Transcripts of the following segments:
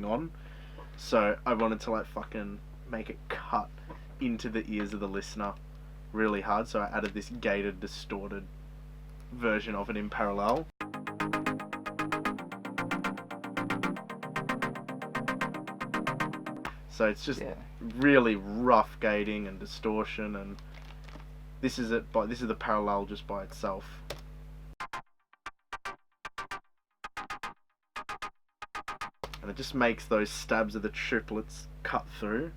going on. So I wanted to like fucking make it cut into the ears of the listener really hard. So I added this gated, distorted version of it in parallel. So it's just really rough gating and distortion, and this is it. But this is the parallel just by itself. And it just makes those stabs of the triplets cut through,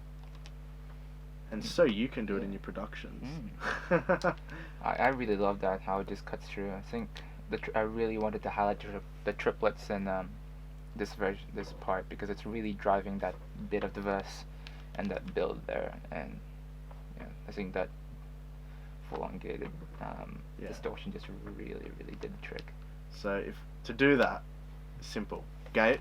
and so you can do it in your productions. I really love that, how it just cuts through. I think I really wanted to highlight the triplets in this part, because it's really driving that bit of the verse and that build there, and I think that full-on gated distortion just really did the trick. So to do that, simple. Gate.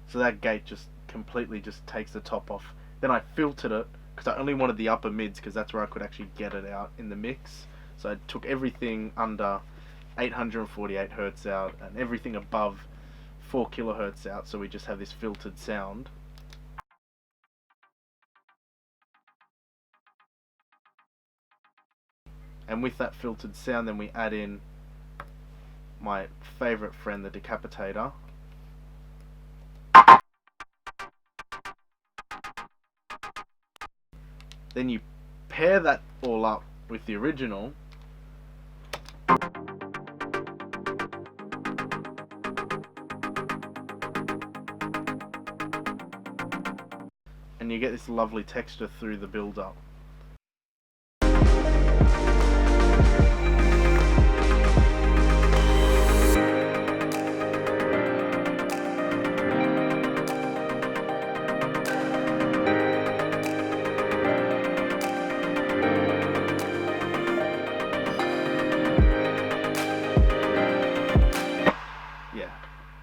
So that gate just completely just takes the top off. Then I filtered it because I only wanted the upper mids, because that's where I could actually get it out in the mix. So I took everything under 848 hertz out and everything above 4 kilohertz out, so we just have this filtered sound. And with that filtered sound, then we add in my favorite friend, the decapitator. Then you pair that all up with the original, and you get this lovely texture through the build-up.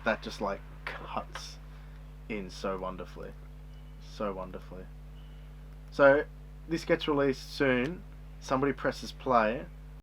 That just like cuts in so wonderfully. So this gets released soon. Somebody presses play